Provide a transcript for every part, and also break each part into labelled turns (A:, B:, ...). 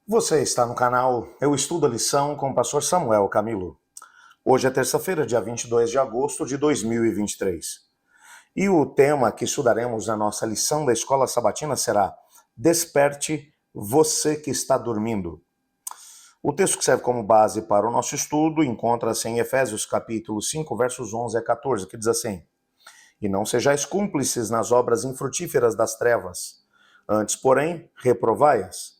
A: Você está no canal Eu Estudo a Lição com o pastor Samuel Camilo. Hoje é terça-feira, dia 22 de agosto de 2023. E o tema que estudaremos na nossa lição da Escola Sabatina será Desperte você que está dormindo. O texto que serve como base para o nosso estudo encontra-se em Efésios capítulo 5, versos 11 a 14, que diz assim: E não sejais cúmplices nas obras infrutíferas das trevas, antes, porém, reprovai-as.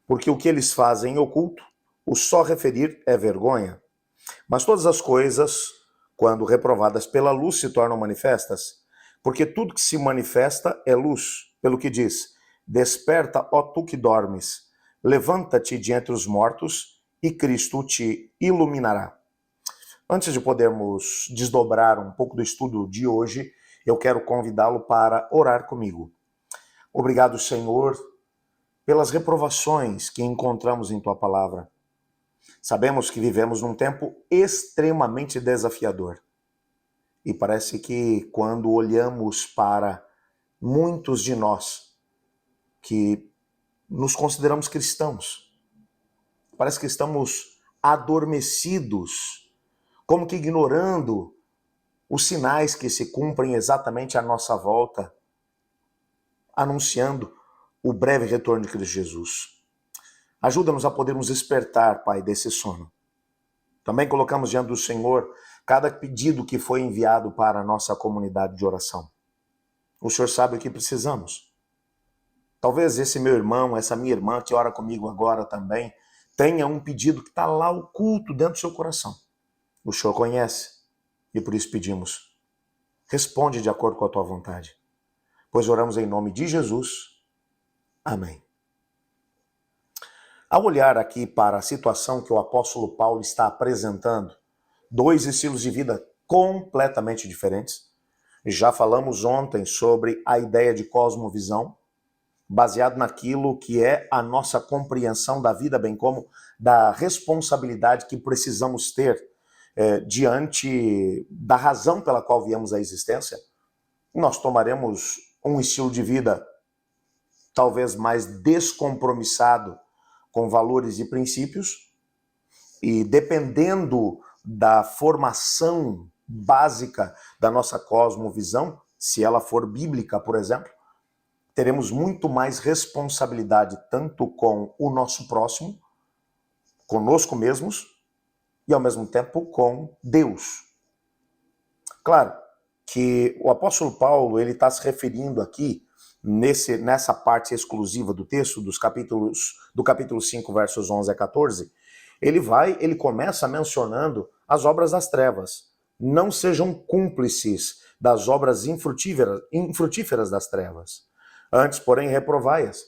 A: Porque o que eles fazem em oculto, o só referir é vergonha. Mas todas as coisas, quando reprovadas pela luz, se tornam manifestas, porque tudo que se manifesta é luz, pelo que diz: Desperta, ó tu que dormes, levanta-te de entre os mortos, e Cristo te iluminará. Antes de podermos desdobrar um pouco do estudo de hoje, eu quero convidá-lo para orar comigo. Obrigado, Senhor, pelas reprovações que encontramos em Tua palavra. Sabemos que vivemos num tempo extremamente desafiador. E parece que quando olhamos para muitos de nós que nos consideramos cristãos, parece que estamos adormecidos, como que ignorando os sinais que se cumprem exatamente à nossa volta, anunciando o breve retorno de Cristo Jesus. Ajuda-nos a podermos despertar, Pai, desse sono. Também colocamos diante do Senhor cada pedido que foi enviado para a nossa comunidade de oração. O Senhor sabe o que precisamos. Talvez esse meu irmão, essa minha irmã que ora comigo agora também, tenha um pedido que está lá oculto dentro do seu coração. O Senhor conhece e por isso pedimos. Responde de acordo com a tua vontade. Pois oramos em nome de Jesus. Amém. Ao olhar aqui para a situação que o apóstolo Paulo está apresentando, dois estilos de vida completamente diferentes. Já falamos ontem sobre a ideia de cosmovisão, baseado naquilo que é a nossa compreensão da vida, bem como da responsabilidade que precisamos ter diante da razão pela qual viemos à existência. Nós tomaremos um estilo de vida talvez mais descompromissado com valores e princípios, e dependendo da formação básica da nossa cosmovisão, se ela for bíblica, por exemplo, teremos muito mais responsabilidade tanto com o nosso próximo, conosco mesmos, e ao mesmo tempo com Deus. Claro que o apóstolo Paulo ele está se referindo aqui nessa parte exclusiva do texto, do capítulo 5, versos 11 a 14, ele começa mencionando as obras das trevas. Não sejam cúmplices das obras infrutíferas das trevas. Antes, porém, reprovai-as.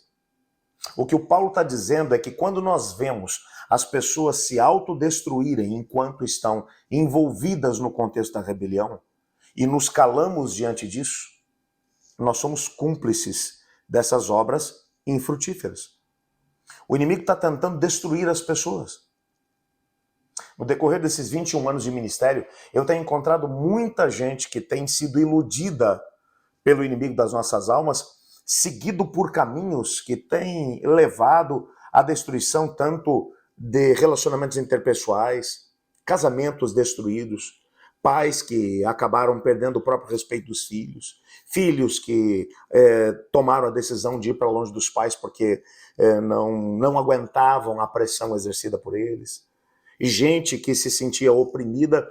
A: O que o Paulo está dizendo é que quando nós vemos as pessoas se autodestruírem enquanto estão envolvidas no contexto da rebelião e nos calamos diante disso, nós somos cúmplices dessas obras infrutíferas. O inimigo está tentando destruir as pessoas. No decorrer desses 21 anos de ministério, eu tenho encontrado muita gente que tem sido iludida pelo inimigo das nossas almas, seguido por caminhos que têm levado à destruição tanto de relacionamentos interpessoais, casamentos destruídos, pais que acabaram perdendo o próprio respeito dos filhos, filhos que tomaram a decisão de ir para longe dos pais porque não aguentavam a pressão exercida por eles, e gente que se sentia oprimida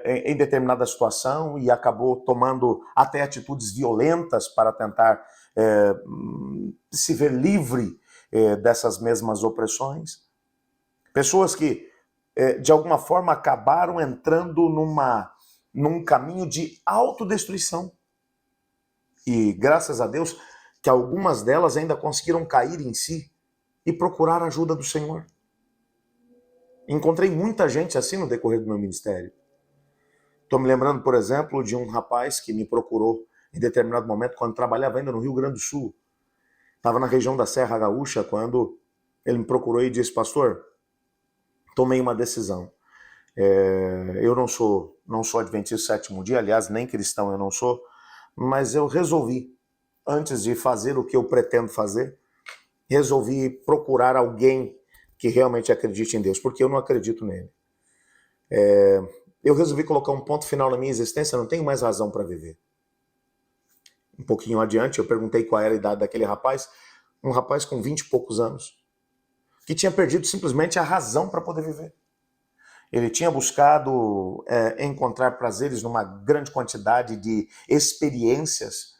A: em determinada situação e acabou tomando até atitudes violentas para tentar se ver livre dessas mesmas opressões. Pessoas que, de alguma forma, acabaram entrando num caminho de autodestruição. E, graças a Deus, que algumas delas ainda conseguiram cair em si e procurar a ajuda do Senhor. Encontrei muita gente assim no decorrer do meu ministério. Estou me lembrando, por exemplo, de um rapaz que me procurou em determinado momento, quando trabalhava ainda no Rio Grande do Sul. Estava na região da Serra Gaúcha, quando ele me procurou e disse: pastor, tomei uma decisão. Eu não sou adventista do sétimo dia, aliás, nem cristão eu não sou, mas eu resolvi, antes de fazer o que eu pretendo fazer, resolvi procurar alguém que realmente acredite em Deus, porque eu não acredito nele. Eu resolvi colocar um ponto final na minha existência, não tenho mais razão para viver. Um pouquinho adiante, eu perguntei qual era a idade daquele rapaz, um rapaz com 20 e poucos anos, que tinha perdido simplesmente a razão para poder viver. Ele tinha buscado encontrar prazeres numa grande quantidade de experiências,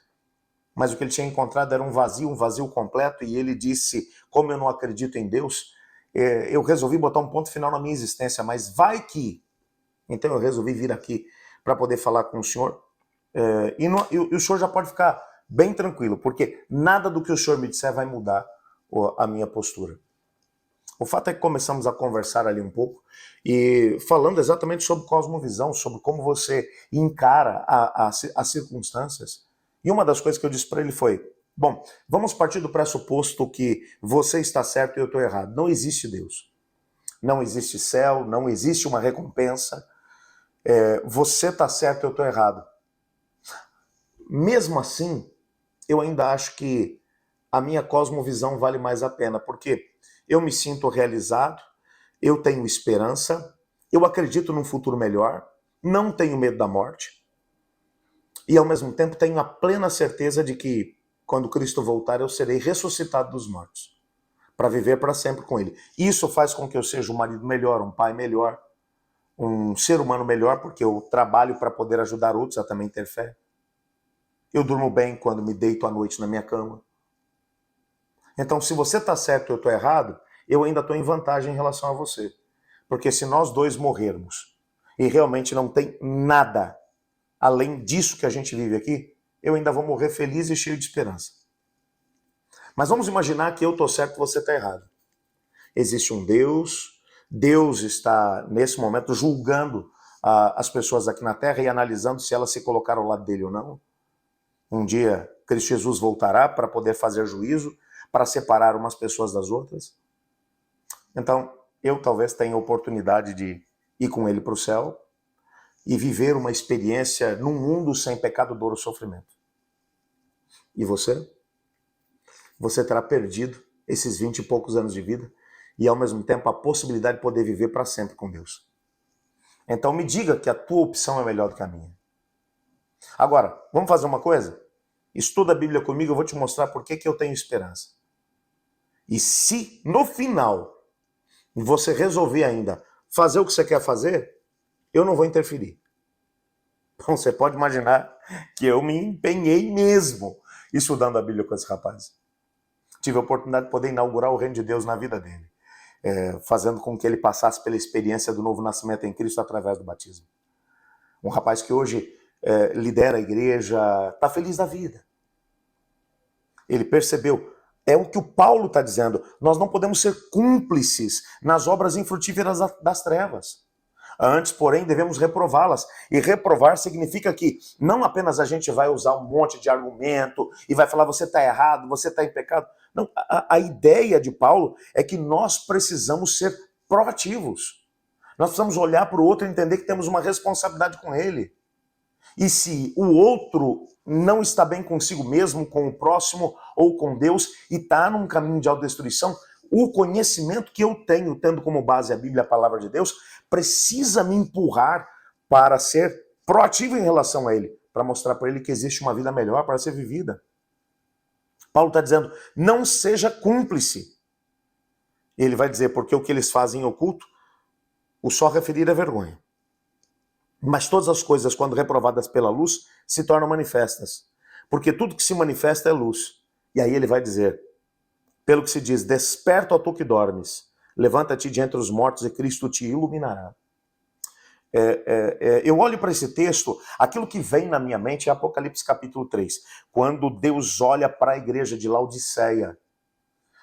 A: mas o que ele tinha encontrado era um vazio completo, e ele disse, como eu não acredito em Deus, eu resolvi botar um ponto final na minha existência, mas vai que... Então eu resolvi vir aqui para poder falar com o senhor, e o senhor já pode ficar bem tranquilo, porque nada do que o senhor me disser vai mudar a minha postura. O fato é que começamos a conversar ali um pouco, e falando exatamente sobre cosmovisão, sobre como você encara as circunstâncias. E uma das coisas que eu disse para ele foi, bom, vamos partir do pressuposto que você está certo e eu estou errado. Não existe Deus. Não existe céu, não existe uma recompensa. Você está certo e eu estou errado. Mesmo assim, eu ainda acho que a minha cosmovisão vale mais a pena, porque eu me sinto realizado, eu tenho esperança, eu acredito num futuro melhor, não tenho medo da morte, e ao mesmo tempo tenho a plena certeza de que quando Cristo voltar eu serei ressuscitado dos mortos, para viver para sempre com Ele. Isso faz com que eu seja um marido melhor, um pai melhor, um ser humano melhor, porque eu trabalho para poder ajudar outros a também ter fé. Eu durmo bem quando me deito à noite na minha cama. Então, se você está certo e eu estou errado, eu ainda estou em vantagem em relação a você. Porque se nós dois morrermos e realmente não tem nada além disso que a gente vive aqui, eu ainda vou morrer feliz e cheio de esperança. Mas vamos imaginar que eu estou certo e você está errado. Existe um Deus, Deus está nesse momento julgando as pessoas aqui na Terra e analisando se elas se colocaram ao lado dele ou não. Um dia, Cristo Jesus voltará para poder fazer juízo, para separar umas pessoas das outras. Então, eu talvez tenha a oportunidade de ir com ele para o céu e viver uma experiência num mundo sem pecado, dor ou sofrimento. E você? Você terá perdido esses 20 e poucos anos de vida e, ao mesmo tempo, a possibilidade de poder viver para sempre com Deus. Então, me diga que a tua opção é melhor do que a minha. Agora, vamos fazer uma coisa? Estuda a Bíblia comigo, eu vou te mostrar por que eu tenho esperança. E se, no final, você resolver ainda fazer o que você quer fazer, eu não vou interferir. Então, você pode imaginar que eu me empenhei mesmo estudando a Bíblia com esse rapaz. Tive a oportunidade de poder inaugurar o reino de Deus na vida dele, fazendo com que ele passasse pela experiência do novo nascimento em Cristo através do batismo. Um rapaz que hoje lidera a igreja, está feliz da vida. Ele percebeu, é o que o Paulo está dizendo, nós não podemos ser cúmplices nas obras infrutíferas das trevas. Antes, porém, devemos reprová-las. E reprovar significa que não apenas a gente vai usar um monte de argumento e vai falar você está errado, você está em pecado. Não, a ideia de Paulo é que nós precisamos ser proativos. Nós precisamos olhar para o outro e entender que temos uma responsabilidade com ele. E se o outro não está bem consigo mesmo, com o próximo ou com Deus, e está num caminho de autodestruição, o conhecimento que eu tenho, tendo como base a Bíblia, a palavra de Deus, precisa me empurrar para ser proativo em relação a ele, para mostrar para ele que existe uma vida melhor para ser vivida. Paulo está dizendo, não seja cúmplice. Ele vai dizer, porque o que eles fazem em oculto, o só referir é vergonha. Mas todas as coisas, quando reprovadas pela luz, se tornam manifestas. Porque tudo que se manifesta é luz. E aí ele vai dizer, pelo que se diz, desperta, ó tu que dormes, levanta-te de entre os mortos e Cristo te iluminará. Eu olho para esse texto, aquilo que vem na minha mente é Apocalipse capítulo 3, quando Deus olha para a igreja de Laodiceia,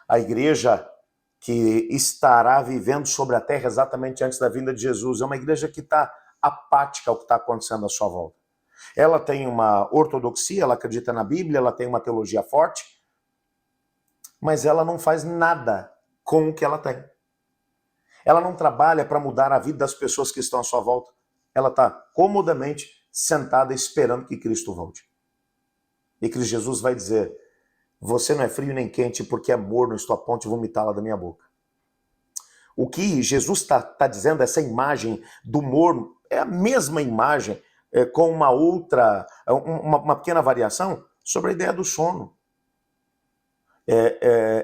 A: a igreja que estará vivendo sobre a terra exatamente antes da vinda de Jesus. É uma igreja que está apática ao que está acontecendo à sua volta. Ela tem uma ortodoxia, ela acredita na Bíblia, ela tem uma teologia forte, mas ela não faz nada com o que ela tem. Ela não trabalha para mudar a vida das pessoas que estão à sua volta. Ela está comodamente sentada esperando que Cristo volte. E Cristo Jesus vai dizer, Você não é frio nem quente, porque é morno, estou a ponto de vomitá-la da minha boca. O que Jesus está dizendo, essa imagem do morno, é a mesma imagem, com uma outra, uma pequena variação sobre a ideia do sono.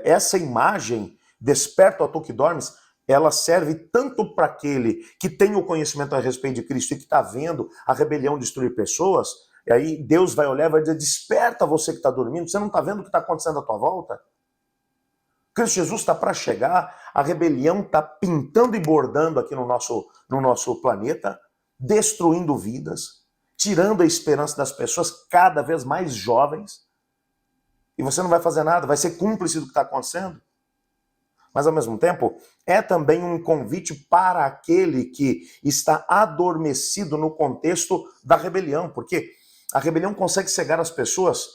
A: Essa imagem, desperta, ó tu que dormes, ela serve tanto para aquele que tem o conhecimento a respeito de Cristo e que está vendo a rebelião destruir pessoas, e aí Deus vai olhar e vai dizer, desperta você que está dormindo, você não está vendo o que está acontecendo à tua volta? Cristo Jesus está para chegar, a rebelião está pintando e bordando aqui no nosso planeta, destruindo vidas, tirando a esperança das pessoas cada vez mais jovens, e você não vai fazer nada, vai ser cúmplice do que está acontecendo. Mas, ao mesmo tempo, é também um convite para aquele que está adormecido no contexto da rebelião, porque a rebelião consegue cegar as pessoas,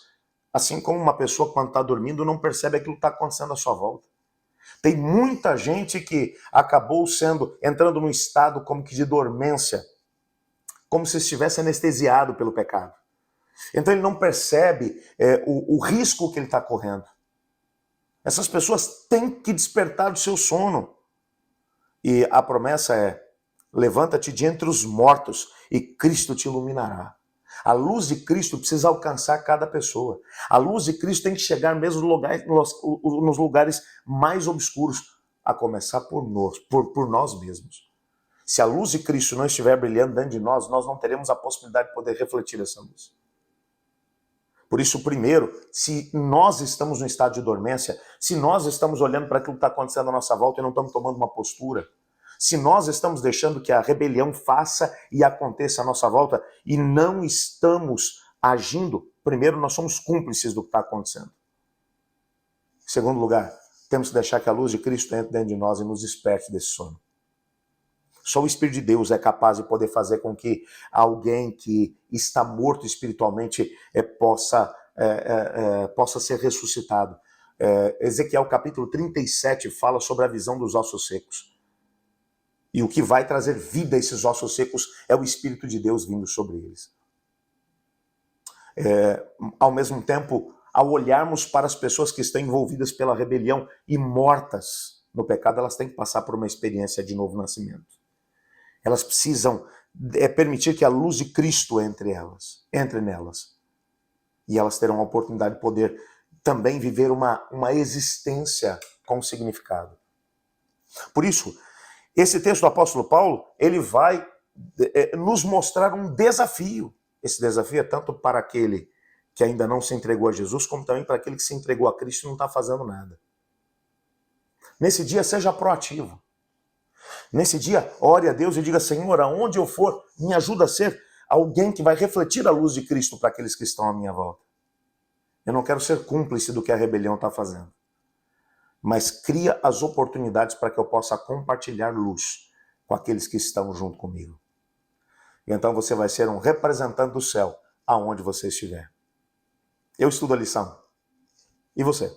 A: assim como uma pessoa, quando está dormindo, não percebe aquilo que está acontecendo à sua volta. Tem muita gente que acabou entrando num estado como que de dormência, como se estivesse anestesiado pelo pecado. Então ele não percebe o risco que ele está correndo. Essas pessoas têm que despertar do seu sono. E a promessa é, levanta-te de entre os mortos e Cristo te iluminará. A luz de Cristo precisa alcançar cada pessoa. A luz de Cristo tem que chegar mesmo nos lugares mais obscuros, a começar por nós mesmos. Se a luz de Cristo não estiver brilhando dentro de nós, nós não teremos a possibilidade de poder refletir essa luz. Por isso, primeiro, se nós estamos no estado de dormência, se nós estamos olhando para aquilo que está acontecendo à nossa volta e não estamos tomando uma postura, se nós estamos deixando que a rebelião faça e aconteça à nossa volta e não estamos agindo, primeiro, nós somos cúmplices do que está acontecendo. Em segundo lugar, temos que deixar que a luz de Cristo entre dentro de nós e nos desperte desse sono. Só o Espírito de Deus é capaz de poder fazer com que alguém que está morto espiritualmente possa ser ressuscitado. Ezequiel capítulo 37 fala sobre a visão dos ossos secos. E o que vai trazer vida a esses ossos secos é o Espírito de Deus vindo sobre eles. Ao mesmo tempo, ao olharmos para as pessoas que estão envolvidas pela rebelião e mortas no pecado, elas têm que passar por uma experiência de novo nascimento. Elas precisam permitir que a luz de Cristo entre nelas. E elas terão a oportunidade de poder também viver uma existência com significado. Por isso, esse texto do apóstolo Paulo, ele vai nos mostrar um desafio. Esse desafio é tanto para aquele que ainda não se entregou a Jesus, como também para aquele que se entregou a Cristo e não está fazendo nada. Nesse dia, seja proativo. Nesse dia, ore a Deus e diga, Senhor, aonde eu for, me ajuda a ser alguém que vai refletir a luz de Cristo para aqueles que estão à minha volta. Eu não quero ser cúmplice do que a rebelião está fazendo. Mas cria as oportunidades para que eu possa compartilhar luz com aqueles que estão junto comigo. E então você vai ser um representante do céu aonde você estiver. Eu estudo a lição. E você?